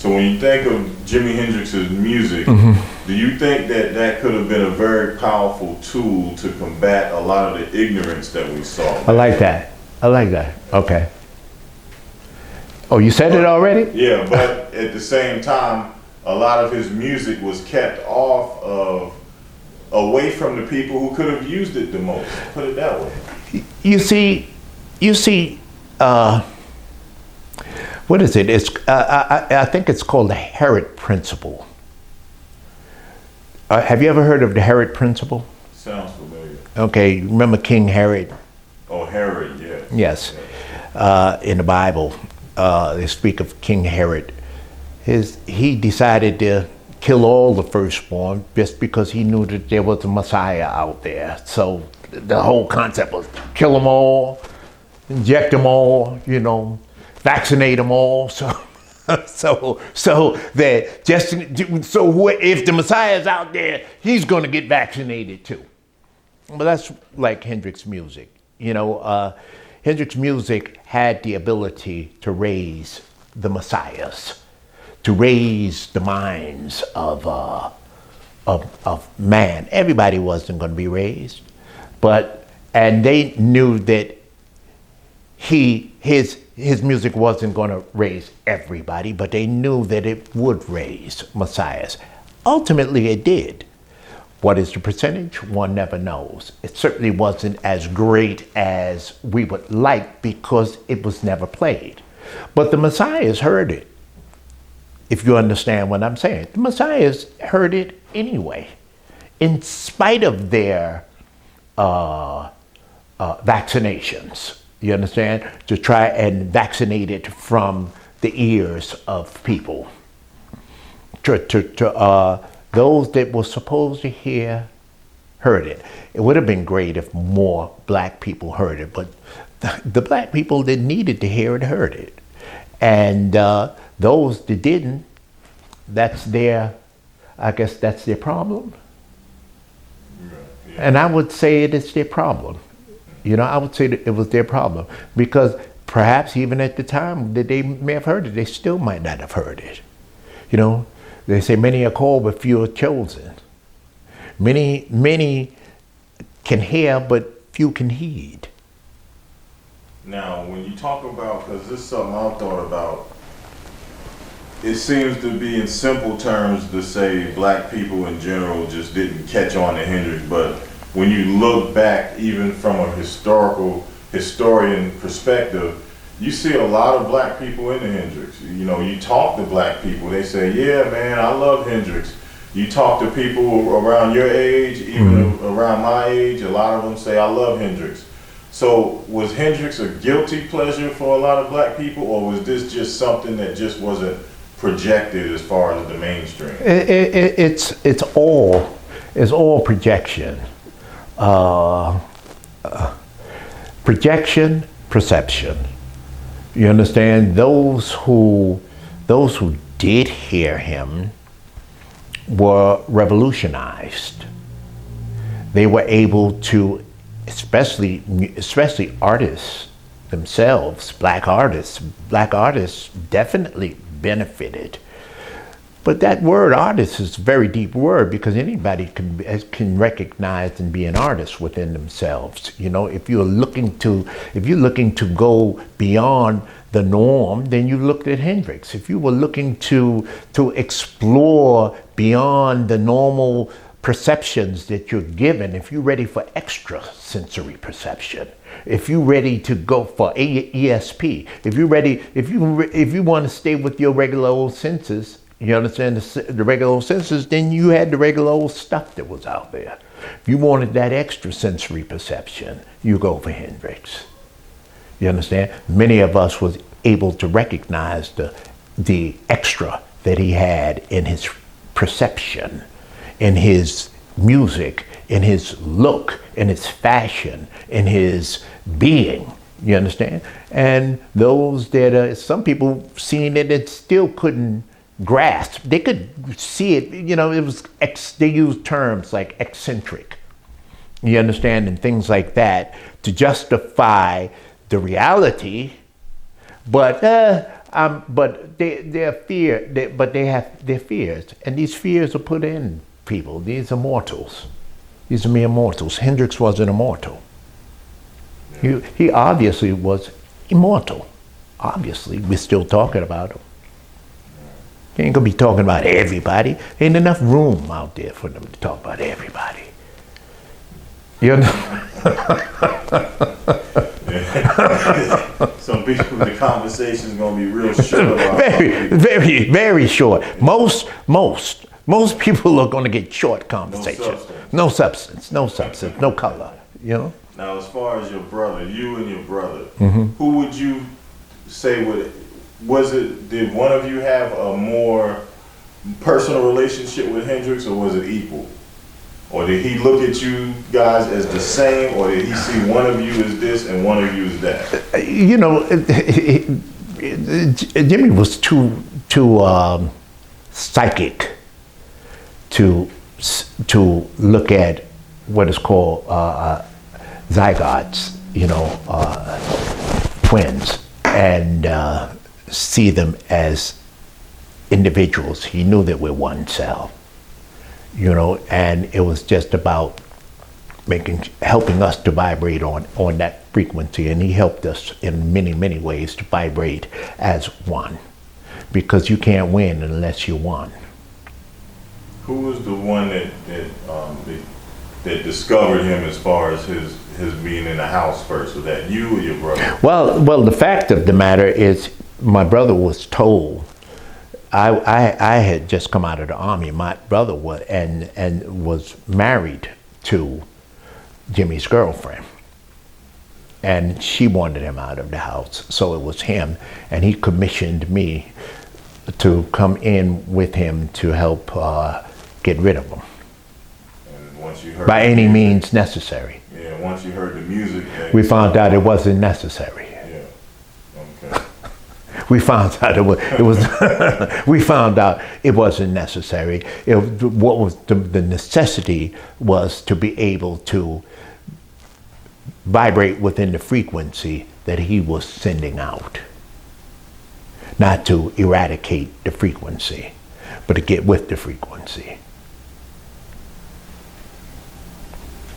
So when you think of Jimi Hendrix's music, do you think that that could have been a very powerful tool to combat a lot of the ignorance that we saw? I like that. I like that. Okay. Oh, you said it already? Yeah, but at the same time, a lot of his music was kept away from the people who could have used it the most. Put it that way. You see, what is it? It's I think it's called the Herod Principle. Have you ever heard of the Herod Principle? Sounds familiar. Okay, remember King Herod? Oh, Herod, yes. Yes. In the Bible, they speak of King Herod. He decided to kill all the firstborn just because he knew that there was a Messiah out there. So the whole concept was kill them all, inject them all, vaccinate them all. So that if the Messiah is out there, he's going to get vaccinated too. But that's like Hendrix music. Hendrix music had the ability to raise the messiahs, to raise the minds of man. Everybody wasn't going to be raised, and they knew that his music wasn't going to raise everybody, but they knew that it would raise messiahs. Ultimately, it did. What is the percentage? One never knows. It certainly wasn't as great as we would like because it was never played. But the messiahs heard it, if you understand what I'm saying. The messiahs heard it anyway, in spite of their vaccinations. You understand? To try and vaccinate it from the ears of people. Those that were supposed to hear heard it. It would have been great if more black people heard it, but the black people that needed to hear it heard it. And those that didn't, I guess that's their problem. And I would say it's their problem. I would say that it was their problem, because perhaps even at the time that they may have heard it, they still might not have heard it. They say many are called, but few are chosen. Many can hear, but few can heed. Now, when you talk about, because this is something I've thought about, it seems to be in simple terms to say black people in general just didn't catch on to Hendrix, but when you look back, even from a historian perspective, you see a lot of black people into Hendrix. You talk to black people, they say, yeah, man, I love Hendrix. You talk to people around your age, even around my age, a lot of them say, I love Hendrix. So was Hendrix a guilty pleasure for a lot of black people, or was this just something that just wasn't projected as far as the mainstream? It's all projection. Projection, perception. You understand? Those who did hear him were revolutionized. They were able to, especially artists themselves, black artists definitely benefited. But that word artist is a very deep word, because anybody can recognize and be an artist within themselves. If you're looking to go beyond the norm, then you looked at Hendrix. If you were looking to explore beyond the normal perceptions that you're given, if you're ready for extra sensory perception, if you're ready to go for ESP, if you want to stay with your regular old senses, you understand, the regular old senses, then you had the regular old stuff that was out there. If you wanted that extra sensory perception, you go for Hendrix. You understand? Many of us was able to recognize the extra that he had in his perception, in his music, in his look, in his fashion, in his being. You understand? And those that some people seen it and still couldn't grasp. They could see it, they used terms like eccentric, you understand, and things like that to justify the reality. But But they have their fears, and these fears are put in people. These are mortals. These are mere mortals. Hendrix wasn't immortal. He obviously was immortal. Obviously, we're still talking about him. You ain't gonna be talking about everybody. Ain't enough room out there for them to talk about everybody. You know? Some people, the conversation's gonna be real short about very short. Most people are gonna get short conversations. No substance, no color. You know. Now, as far as your brother, you and your brother, Mm-hmm. who would you say did one of you have a more personal relationship with Hendrix, or was it equal? Or did he look at you guys as the same, or did he see one of you as this and one of you as that? You know, Jimmy was too psychic to look at what is called zygotes, you know, twins, and see them as individuals. He knew that we're one cell, you know, and it was just about helping us to vibrate on that frequency, and he helped us in many ways to vibrate as one, because you can't win unless you won. Who was the one that discovered him as far as his being in the house first? Was that you or your brother? Well, the fact of the matter is, my brother was told. I had just come out of the army. My brother was married to Jimmy's girlfriend, and she wanted him out of the house. So it was him, and he commissioned me to come in with him to help get rid of him. And once you heard by any means necessary. Yeah, once you heard the music, we found out it wasn't necessary. Yeah. Okay. We found out we found out it wasn't necessary. What was the necessity was to be able to vibrate within the frequency that he was sending out. Not to eradicate the frequency, but to get with the frequency.